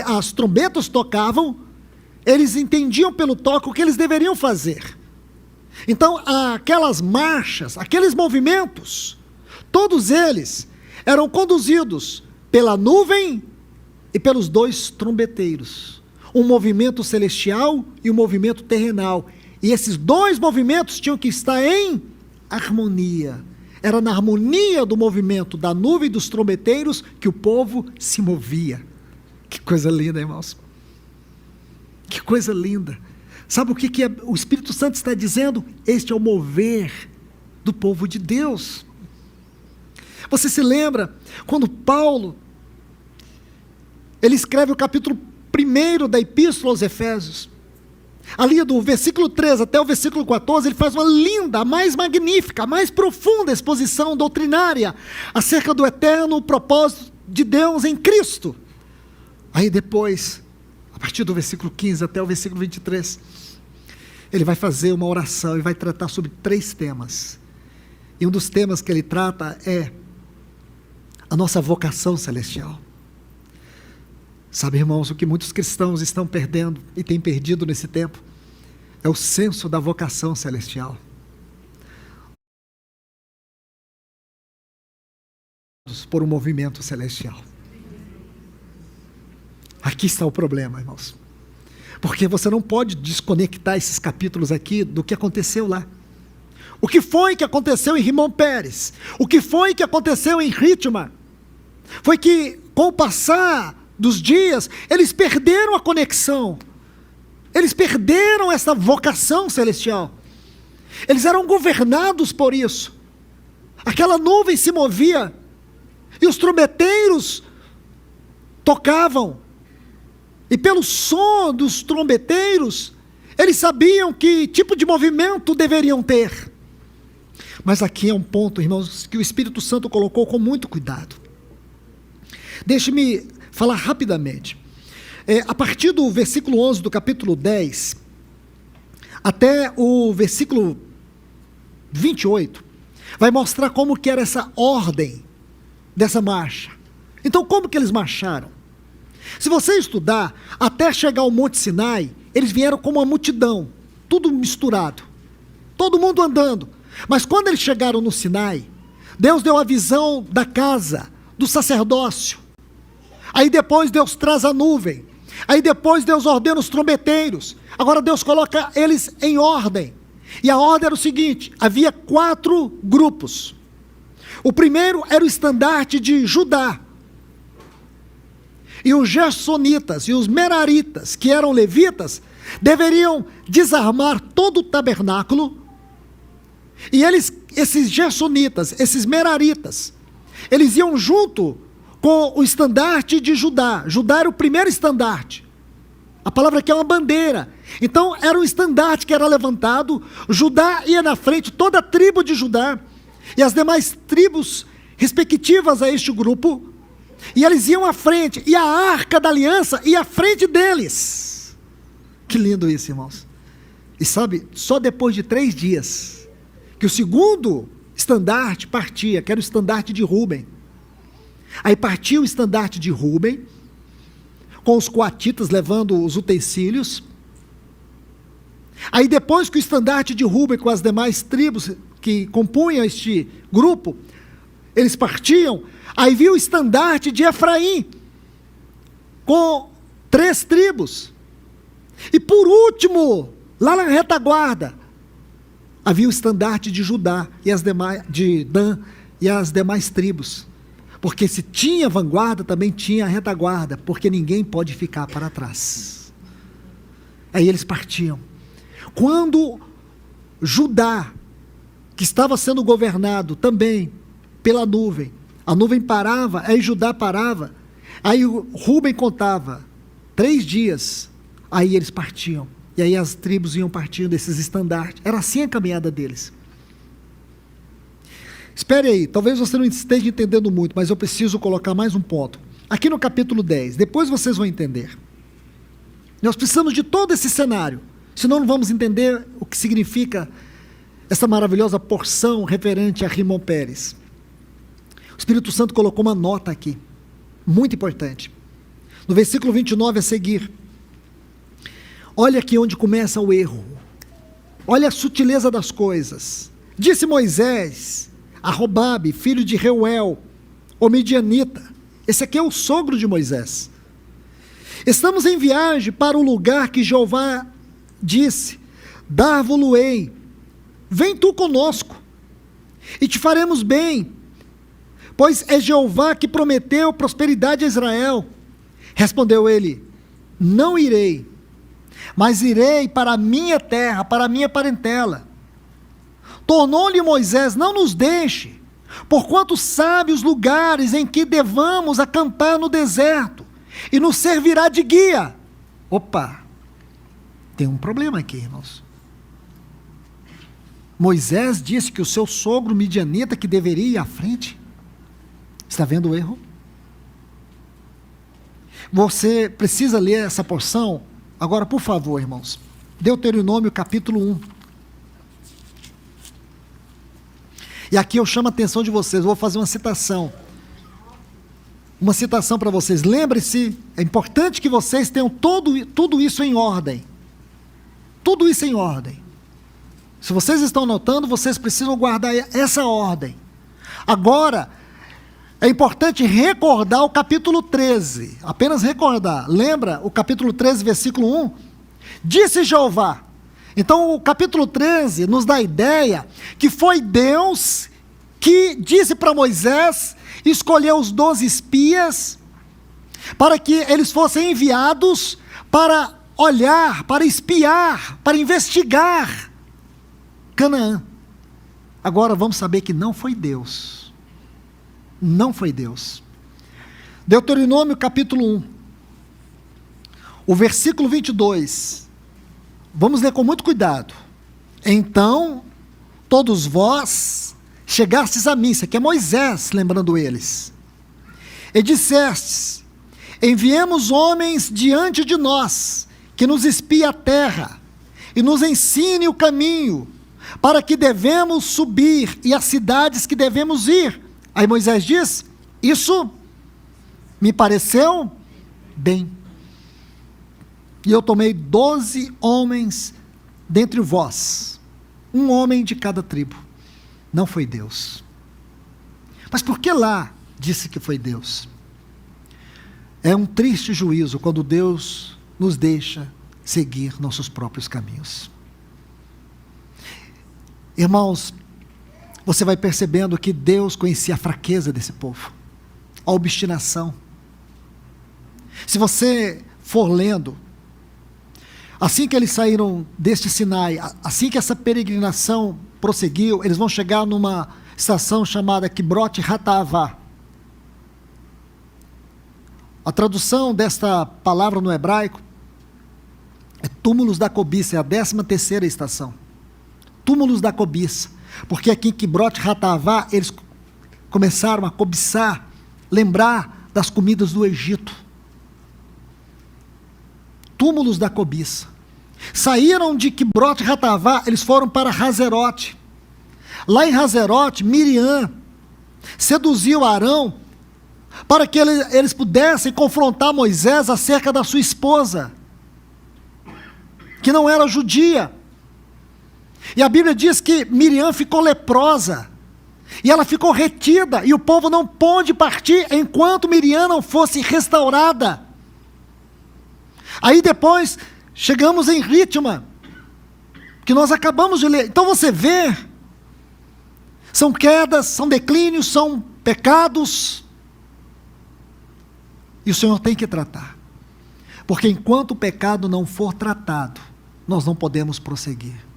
as trombetas tocavam, eles entendiam pelo toque o que eles deveriam fazer. Então, aquelas marchas, aqueles movimentos, todos eles eram conduzidos pela nuvem e pelos dois trombeteiros. Um movimento celestial e um movimento terrenal. E esses dois movimentos tinham que estar em harmonia. Era na harmonia do movimento da nuvem e dos trombeteiros que o povo se movia. Que coisa linda, irmãos. Que coisa linda. Sabe o que o Espírito Santo está dizendo? Este é o mover do povo de Deus. Você se lembra quando Paulo, ele escreve o capítulo 1 da Epístola aos Efésios. Ali do versículo 13 até o versículo 14, ele faz uma linda, a mais magnífica, a mais profunda exposição doutrinária acerca do eterno propósito de Deus em Cristo. Aí depois, a partir do versículo 15 até o versículo 23, ele vai fazer uma oração e vai tratar sobre 3 temas. E um dos temas que ele trata é a nossa vocação celestial. Sabe, irmãos, o que muitos cristãos estão perdendo e têm perdido nesse tempo é o senso da vocação celestial. Por um movimento celestial. Aqui está o problema, irmãos. Porque você não pode desconectar esses capítulos aqui do que aconteceu lá. O que foi que aconteceu em Rimon Pérez? O que foi que aconteceu em Ritma? Foi que, com o passar dos dias, eles perderam a conexão. Eles perderam essa vocação celestial. Eles eram governados por isso. Aquela nuvem se movia e os trombeteiros tocavam. E pelo som dos trombeteiros, eles sabiam que tipo de movimento deveriam ter. Mas aqui é um ponto, irmãos, que o Espírito Santo colocou com muito cuidado. Deixe-me falar rapidamente. A partir do versículo 11 do capítulo 10, até o versículo 28, vai mostrar como que era essa ordem dessa marcha. Então, como que eles marcharam? Se você estudar, até chegar ao Monte Sinai, eles vieram como uma multidão, tudo misturado, todo mundo andando. Mas quando eles chegaram no Sinai, Deus deu a visão da casa, do sacerdócio. Aí depois Deus traz a nuvem. Aí depois Deus ordena os trombeteiros. Agora Deus coloca eles em ordem. E a ordem era o seguinte: havia 4 grupos. O primeiro era o estandarte de Judá. E os gersonitas e os meraritas, que eram levitas, deveriam desarmar todo o tabernáculo. E esses gersonitas, esses meraritas, eles iam junto com o estandarte de Judá. Judá era o primeiro estandarte. A palavra aqui é uma bandeira. Então era um estandarte que era levantado. Judá ia na frente, toda a tribo de Judá, e as demais tribos respectivas a este grupo, e eles iam à frente, e a arca da aliança ia à frente deles. Que lindo isso, irmãos. E sabe, só depois de 3 dias, que o segundo estandarte partia, que era o estandarte de Ruben. Aí partia o estandarte de Ruben, com os coatitas levando os utensílios. Aí depois que o estandarte de Ruben com as demais tribos que compunham este grupo, eles partiam, aí viu o estandarte de Efraim, com 3 tribos. E por último, lá na retaguarda, havia o estandarte de Judá, e as demais, de Dan e as demais tribos. Porque se tinha vanguarda, também tinha a retaguarda, porque ninguém pode ficar para trás. Aí eles partiam. Quando Judá, que estava sendo governado também pela nuvem, a nuvem parava, aí Judá parava, aí Ruben contava 3 dias, aí eles partiam, e aí as tribos iam partindo desses estandartes. Era assim a caminhada deles. Espere aí, talvez você não esteja entendendo muito, mas eu preciso colocar mais um ponto. Aqui no capítulo 10, depois vocês vão entender. Nós precisamos de todo esse cenário, senão não vamos entender o que significa essa maravilhosa porção referente a Rimon Pérez. O Espírito Santo colocou uma nota aqui, muito importante. No versículo 29 a seguir, olha aqui onde começa o erro. Olha a sutileza das coisas. Disse Moisés a Robabe, filho de Reuel, o midianita. Esse aqui é o sogro de Moisés. Estamos em viagem para o lugar que Jeová disse: dar-vo-lo-ei, vem tu conosco, e te faremos bem, pois é Jeová que prometeu prosperidade a Israel. Respondeu ele: não irei, mas irei para a minha terra, para a minha parentela. Tornou-lhe Moisés: não nos deixe, porquanto sabe os lugares em que devamos acampar no deserto, e nos servirá de guia. Opa, tem um problema aqui, irmãos. Moisés disse que o seu sogro midianita que deveria ir à frente. Está vendo o erro? Você precisa ler essa porção. Agora, por favor, irmãos, Deuteronômio capítulo 1. E aqui eu chamo a atenção de vocês, vou fazer uma citação. Uma citação para vocês. Lembre-se, é importante que vocês tenham tudo isso em ordem. Tudo isso em ordem. Se vocês estão notando, vocês precisam guardar essa ordem. Agora, é importante recordar o capítulo 13. Apenas recordar. Lembra o capítulo 13, versículo 1? Disse Jeová. Então, o capítulo 13 nos dá a ideia que foi Deus que disse para Moisés escolher os 12 espias para que eles fossem enviados para olhar, para espiar, para investigar Canaã. Agora vamos saber que não foi Deus. Não foi Deus. Deuteronômio capítulo 1. O versículo 22. Vamos ler com muito cuidado. Então, todos vós chegastes a mim, isso aqui é Moisés, lembrando eles, e dissestes: enviemos homens diante de nós, que nos espie a terra, e nos ensine o caminho, para que devemos subir, e as cidades que devemos ir. Aí Moisés diz: isso me pareceu bem. E eu tomei 12 homens dentre vós, um homem de cada tribo. Não foi Deus. Mas por que lá disse que foi Deus? É um triste juízo quando Deus nos deixa seguir nossos próprios caminhos. Irmãos, você vai percebendo que Deus conhecia a fraqueza desse povo, a obstinação. Se você for lendo, assim que eles saíram deste Sinai, assim que essa peregrinação prosseguiu, eles vão chegar numa estação chamada Kibroth Hatavá. A tradução desta palavra no hebraico é túmulos da cobiça, é a 13ª estação. Túmulos da cobiça, porque aqui em Kibroth Hatavá eles começaram a cobiçar, lembrar das comidas do Egito. Túmulos da cobiça. Saíram de Kibroth Hatavá, eles foram para Hazerote. Lá em Hazerote, Miriam seduziu Arão para que eles pudessem confrontar Moisés acerca da sua esposa, que não era judia. E a Bíblia diz que Miriam ficou leprosa, e ela ficou retida, e o povo não pôde partir enquanto Miriam não fosse restaurada. Aí depois chegamos em Ritma, que nós acabamos de ler. Então você vê, são quedas, são declínios, são pecados, e o Senhor tem que tratar, porque enquanto o pecado não for tratado, nós não podemos prosseguir.